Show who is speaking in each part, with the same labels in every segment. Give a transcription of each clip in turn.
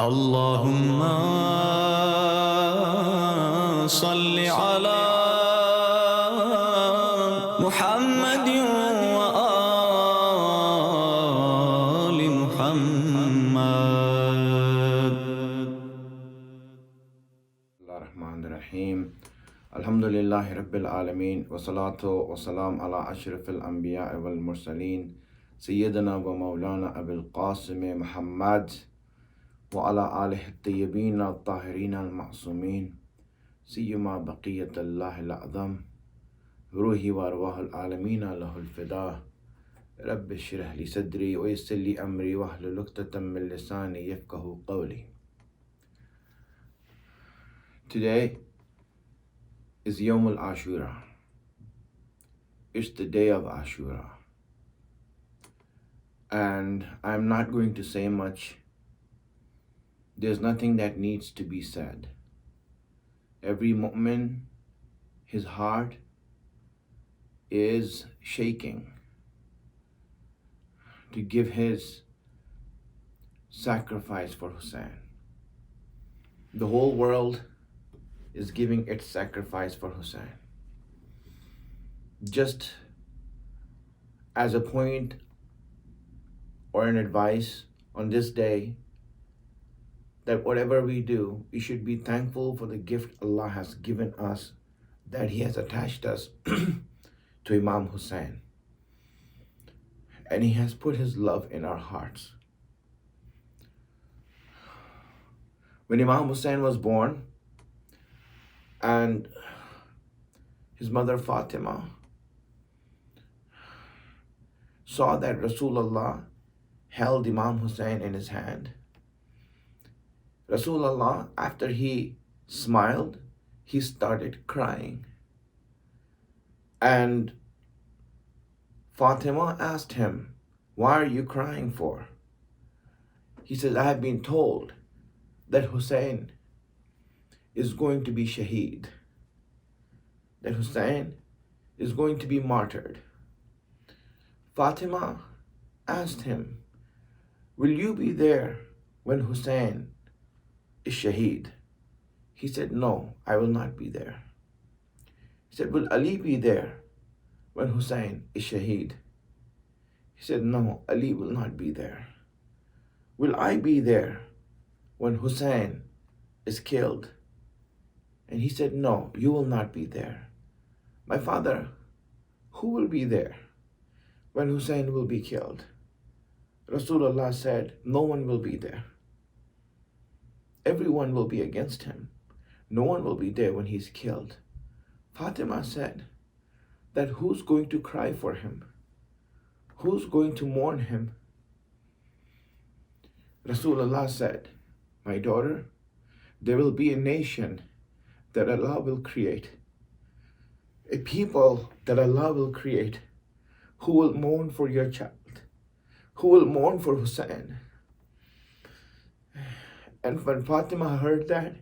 Speaker 1: اللهم صل على محمد وآل محمد.
Speaker 2: Bismillahirrahmanirrahim. Alhamdulillahi Rabbil Alameen. Wassalatu wassalam ala ashrafil anbiya wal mursaleen. Sayyidina wa Maulana Abil Qasim Muhammad wa ala alihi tayyibin al-tahirin al-ma'sumin. Siyuma baqiyatullah al-a'zam. Ruhi wa arwah al-alameen lahul fidah. Rabbi shrah li sadri wa yassir li amri wa hlul 'uqdatam min lisani yafqahu qawli. Today is Yawm al-Ashura. It's the day of Ashura. And I'm not going to say much. There's nothing that needs to be said. Every mu'min, his heart is shaking to give his sacrifice for Hussein. The whole world is giving its sacrifice for Hussein. Just as a point or an advice on this day, that whatever we do, we should be thankful for the gift Allah has given us, that He has attached us to Imam Hussein. And He has put His love in our hearts. When Imam Hussein was born, and his mother Fatima saw that Rasulullah held Imam Hussein in his hand, Rasulullah, after he smiled, he started crying. And Fatima asked him, "Why are you crying for?" He said, "I have been told that Hussein is going to be shaheed, that Hussein is going to be martyred." Fatima asked him, "Will you be there when Hussein is shaheed?" He said, "No, I will not be there." He said, "Will Ali be there when Hussein is shaheed?" He said, "No, Ali will not be there." "Will I be there when Hussein is killed?" And he said, "No, you will not be there." "My father, who will be there when Hussein will be killed?" Rasulullah said, "No one will be there. Everyone will be against him. No one will be there when he's killed." Fatima said, "That who's going to cry for him? Who's going to mourn him?" Rasulullah said, "My daughter, there will be a nation that Allah will create, a people that Allah will create, who will mourn for your child, who will mourn for Hussein." And when Fatima heard that,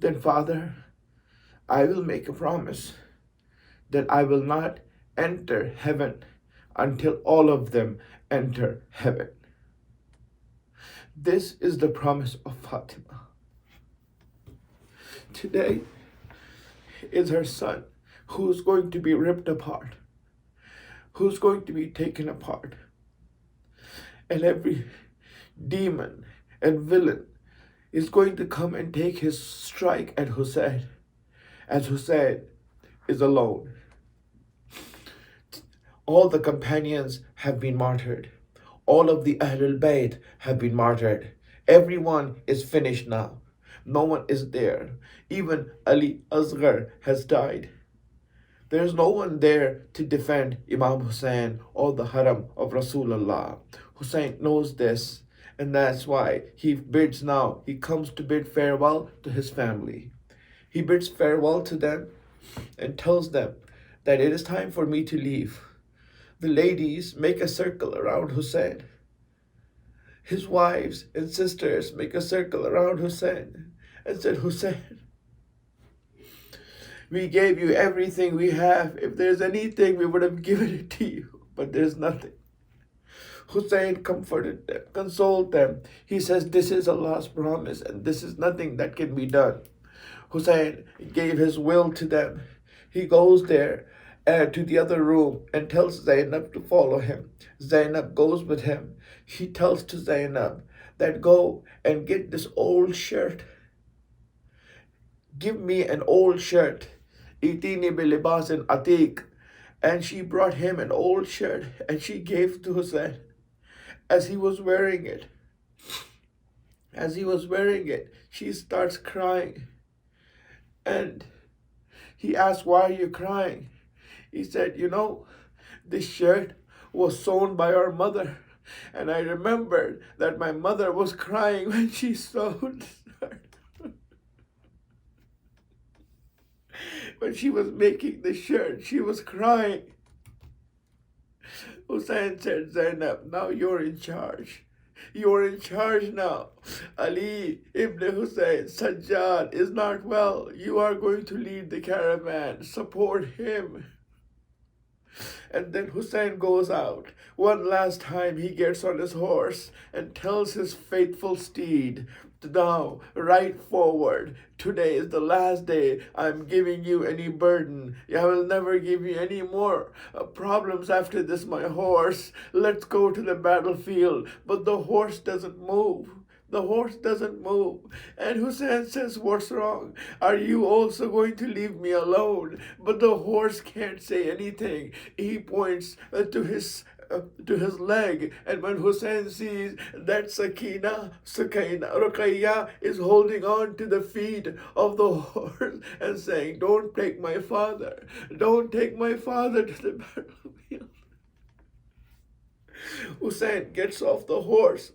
Speaker 2: then, "Father, I will make a promise that I will not enter heaven until all of them enter heaven." This is the promise of Fatima. Today is her son who's going to be ripped apart, who's going to be taken apart. And every demon and villain is going to come and take his strike at Hussein, as Hussein is alone. All the companions have been martyred. All of the Ahlulbait have been martyred. Everyone is finished now. No one is there. Even Ali Asghar has died. There is no one there to defend Imam Hussein or the haram of Rasulullah. Hussein knows this, and that's why he comes to bid farewell to his family. He bids farewell to them and tells them that it is time for me to leave. The ladies make a circle around Hussein. His wives and sisters make a circle around Hussein and said, "Hussein, we gave you everything we have. If there's anything, we would have given it to you, but there's nothing. Hussein comforted them, consoled them. He says, this is Allah's promise and this is nothing that can be done. Hussein gave his will to them. He goes there to the other room and tells Zainab to follow him. Zainab goes with him. He tells to Zainab that go and get this old shirt. Give me an old shirt. Itini bi libasin atiq. And she brought him an old shirt and she gave to Hussein. As he was wearing it, she starts crying. And he asked, why are you crying? He said, this shirt was sewn by our mother. And I remembered that my mother was crying when she sewed the shirt. When she was making the shirt, she was crying. Hussein said, Zainab, now you're in charge. You're in charge now. Ali ibn Hussein, Sajjad, is not well. You are going to lead the caravan. Support him. And then Hussein goes out. One last time he gets on his horse and tells his faithful steed, now, right forward. Today is the last day I'm giving you any burden. I will never give you any more problems after this, my horse. Let's go to the battlefield. But the horse doesn't move. The horse doesn't move. And Hussein says, what's wrong? Are you also going to leave me alone? But the horse can't say anything. He points to his leg, and when Hussein sees that Ruqayya is holding on to the feet of the horse and saying, don't take my father to the battlefield. Hussein gets off the horse.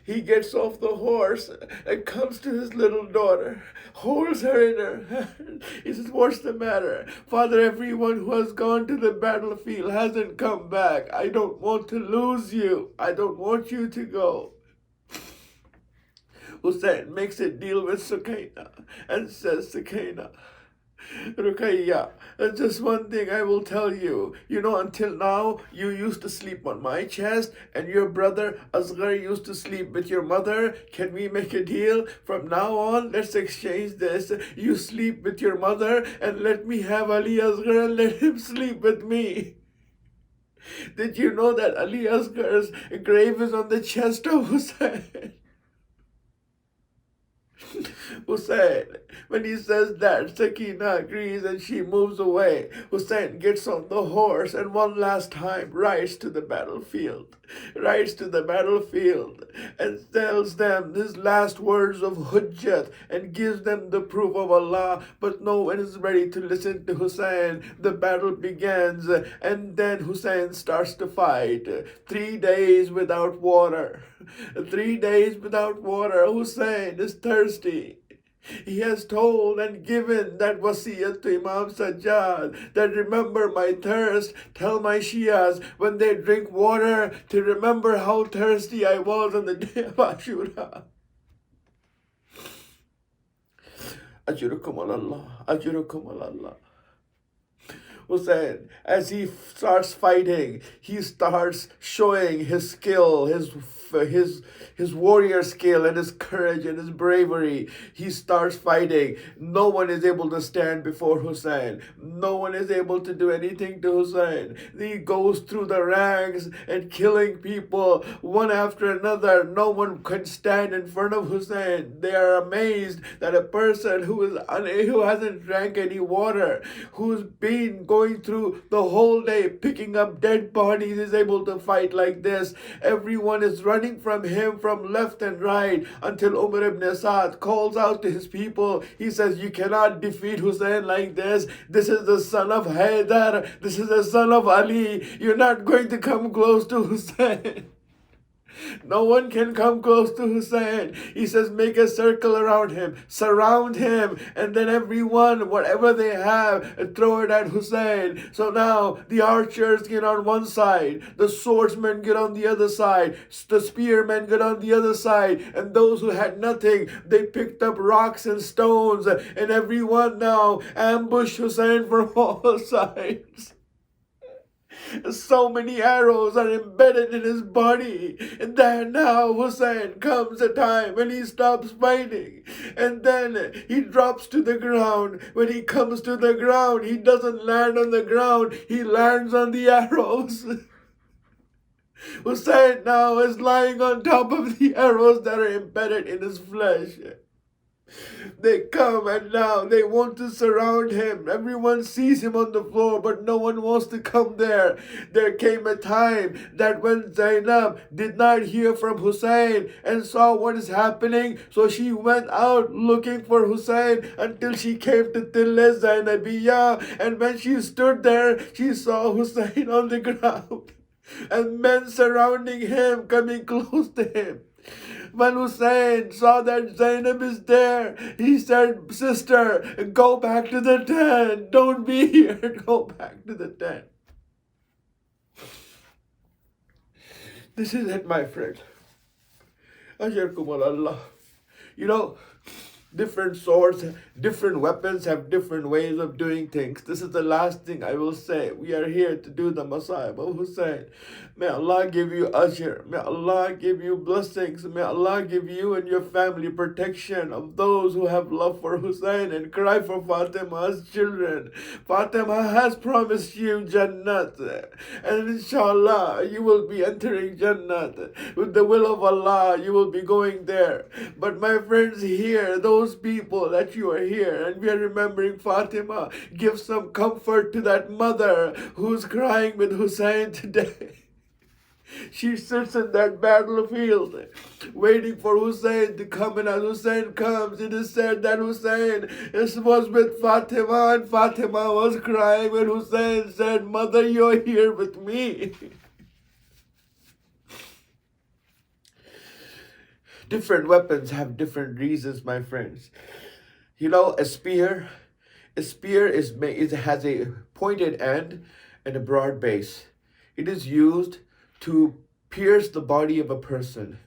Speaker 2: He gets off the horse and comes to his little daughter, holds her in her hand. He says, what's the matter? Father, everyone who has gone to the battlefield hasn't come back. I don't want to lose you. I don't want you to go. Hussein makes a deal with Sukaina and says, Sukaina, Ruqayya, just one thing I will tell you. Until now, you used to sleep on my chest and your brother Asghar used to sleep with your mother. Can we make a deal? From now on, let's exchange this. You sleep with your mother and let me have Ali Asghar and let him sleep with me. Did you know that Ali Asghar's grave is on the chest of Hussein? Hussein, when he says that, Sakina agrees and she moves away. Hussein gets on the horse and one last time rides to the battlefield and tells them his last words of hujjat and gives them the proof of Allah, but no one is ready to listen to Hussein. The battle begins and then Hussein starts to fight. 3 days without water. 3 days without water. Hussein is thirsty. He has told and given that wasiyat to Imam Sajjad that remember my thirst. Tell my Shias when they drink water to remember how thirsty I was on the day of Ashura. Ajrukum Allah, Ajrukum Allah. Hussein, as he starts fighting, he starts showing his skill, his warrior skill and his courage and his bravery. He starts fighting. No one is able to stand before Hussein. No one is able to do anything to Hussein. He goes through the ranks and killing people one after another. No one can stand in front of Hussein. They are amazed that a person who hasn't drank any water, who's been going through the whole day picking up dead bodies, is able to fight like this. Everyone is running from him from left and right until Umar ibn Saad calls out to his people. He says, you cannot defeat Hussein like this. This is the son of Haidar. This is the son of Ali. You're not going to come close to Hussein. No one can come close to Hussein. He says, make a circle around him, surround him, and then everyone, whatever they have, throw it at Hussein. So now the archers get on one side, the swordsmen get on the other side, the spearmen get on the other side, and those who had nothing, they picked up rocks and stones, and everyone now ambush Hussein from all sides. So many arrows are embedded in his body. And then now Hussein comes a time when he stops fighting. And then he drops to the ground. When he comes to the ground, he doesn't land on the ground. He lands on the arrows. Hussein now is lying on top of the arrows that are embedded in his flesh. They come and now they want to surround him. Everyone sees him on the floor, but no one wants to come there. There came a time that when Zainab did not hear from Hussein and saw what is happening, so she went out looking for Hussein until she came to Tille Zainabiyya. And when she stood there, she saw Hussein on the ground and men surrounding him, coming close to him. When Hussein saw that Zainab is there, he said, "Sister, go back to the tent. Don't be here. Go back to the tent." This is it, my friend. Ajarkum Allah. You know, different swords, different weapons have different ways of doing things. This is the last thing I will say. We are here to do the Masa'ib of Hussein. May Allah give you ajr. May Allah give you blessings. May Allah give you and your family protection of those who have love for Hussein and cry for Fatima's children. Fatima has promised you Jannat. And inshallah, you will be entering Jannat. With the will of Allah, you will be going there. But my friends here, those people that you are here, and we are remembering Fatima, give some comfort to that mother who's crying with Hussein today. She sits in that battlefield waiting for Hussein to come, and as Hussein comes, it is said that Hussein was with Fatima, and Fatima was crying when Hussein said, "Mother, you're here with me." Different weapons have different reasons, my friends. You know, a spear has a pointed end and a broad base. It is used to pierce the body of a person,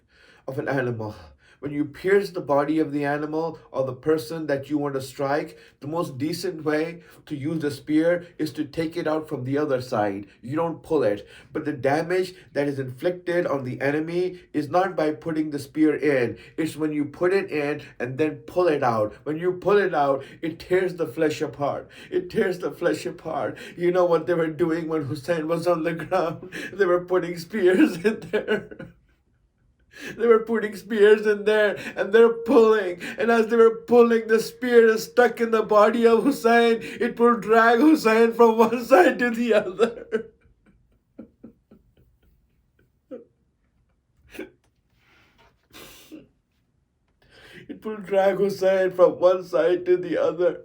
Speaker 2: of an animal. When you pierce the body of the animal or the person that you want to strike, the most decent way to use a spear is to take it out from the other side. You don't pull it. But the damage that is inflicted on the enemy is not by putting the spear in. It's when you put it in and then pull it out. When you pull it out, it tears the flesh apart. It tears the flesh apart. You know what they were doing when Hussein was on the ground? They were putting spears in there. They were putting spears in there and they're pulling. And as they were pulling, the spear is stuck in the body of Hussein. It will drag Hussein from one side to the other. It will drag Hussein from one side to the other.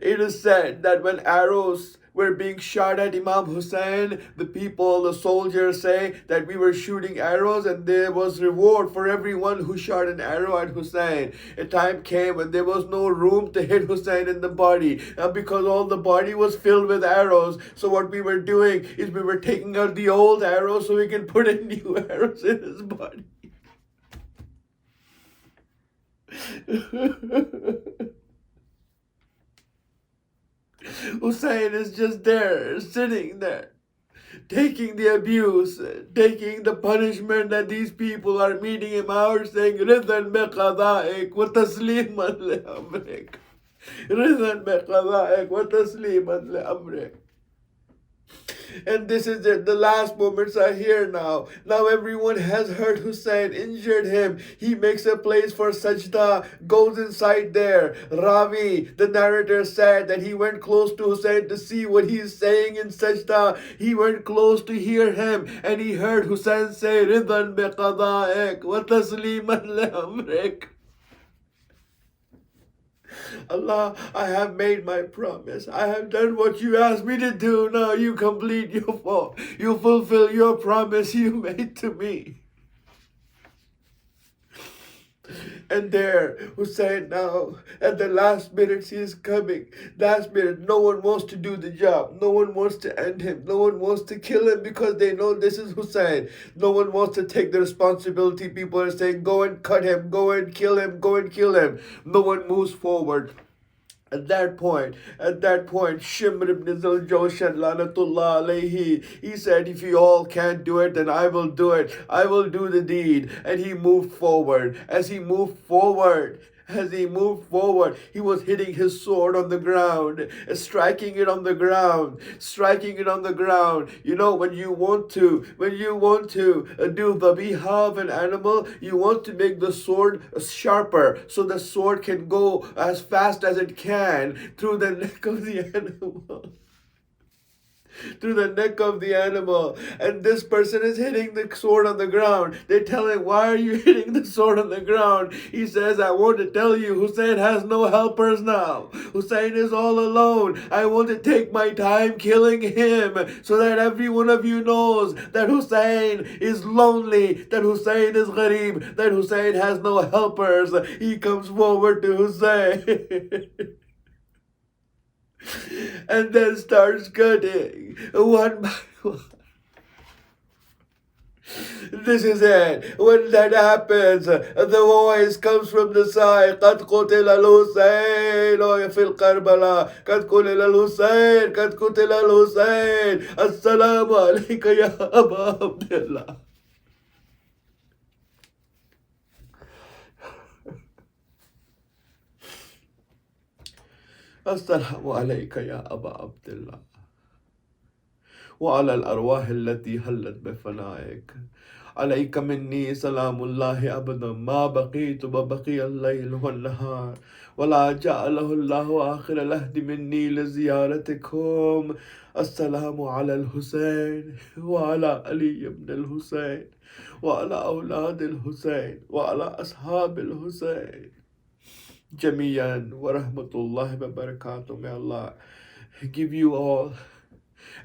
Speaker 2: It is said that when arrows were being shot at Imam Hussein, the soldiers say that we were shooting arrows and there was reward for everyone who shot an arrow at Hussein. A time came when there was no room to hit Hussein in the body, and because all the body was filled with arrows, so what we were doing is we were taking out the old arrows so we can put in new arrows in his body. Hussein is just there, sitting there, taking the abuse, taking the punishment that these people are meeting him out, saying, "Ridhan bi qada'ik wa tasliman li amrik. Ridhan bi qada'ik wa tasliman li amrik." And this is it. The last moments are here now. Now everyone has heard Hussein, injured him. He makes a place for sajda, goes inside there. Ravi, the narrator, said that he went close to Hussein to see what he's saying in sajda. He went close to hear him, and he heard Hussein say, "Ridhan bi qada'ik wa tasliman li amrik." Allah, I have made my promise. I have done what you asked me to do. Now you complete you fulfill your promise you made to me. And there, Hussein now, at the last minutes he is coming. Last minute, no one wants to do the job. No one wants to end him. No one wants to kill him because they know this is Hussein. No one wants to take the responsibility. People are saying, "Go and cut him. Go and kill him. Go and kill him." No one moves forward. At that point, Shimr ibn Zal-Jawshan, Lanatullah alayhi, he said, if you all can't do it, then I will do it. I will do the deed. And he moved forward. As he moved forward, he was hitting his sword on the ground, striking it on the ground, striking it on the ground. You know, when you want to do the biha of an animal, you want to make the sword sharper so the sword can go as fast as it can through the neck of the animal. Through the neck of the animal, and this person is hitting the sword on the ground. They tell him, why are you hitting the sword on the ground? He says, I want to tell you, Hussein has no helpers now. Hussein is all alone. I want to take my time killing him so that every one of you knows that Hussein is lonely, that Hussein is gharib, that Hussein has no helpers. He comes forward to Hussein and then starts cutting one by one. This is it. When that happens, the voice comes from the side. قد قتل الحسين في الكربلاء. قد قتل الحسين. قد قتل الحسين. السلام عليك يا أبا عبد الله. السلام عليك يا أبا عبد الله وعلى الأرواح التي هلت بفنائك. عليك مني سلام الله أبدا ما بقيت وبقي الليل والنهار ولا جعله الله آخر العهد مني لزيارتكم. السلام على الحسين وعلى علي بن الحسين وعلى أولاد الحسين وعلى أصحاب الحسين جميعا ورحمة الله وبركاته. May Allah give you all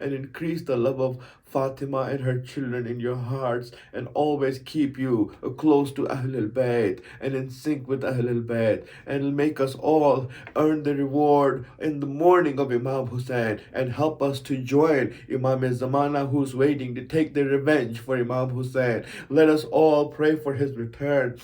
Speaker 2: and increase the love of Fatima and her children in your hearts, and always keep you close to Ahlulbait and in sync with Ahlulbait, and make us all earn the reward in the morning of Imam Hussein, and help us to join Imam-e-zamana who's waiting to take the revenge for Imam Hussein. Let us all pray for his return.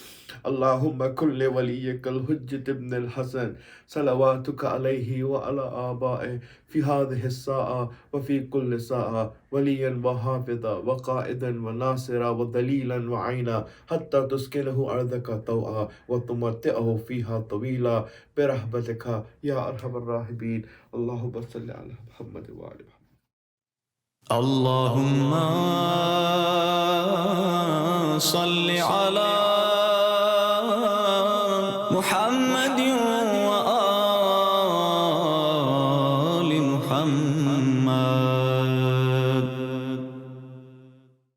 Speaker 2: Allahumma kulli waliyyika al-Hujjat ibn al-Hasan salawatuka alayhi wa ala aba'i في هذه الساعة وفي كل ساعة وليا وحافظا وقائدا وناصرا ودليلا وعينا حتى تسكنه أرضك طوعا وتمتعه فيها طويلا برحمتك يا أرحم الراحمين. اللهم صل على محمد وآل محمد.
Speaker 1: اللهم صل على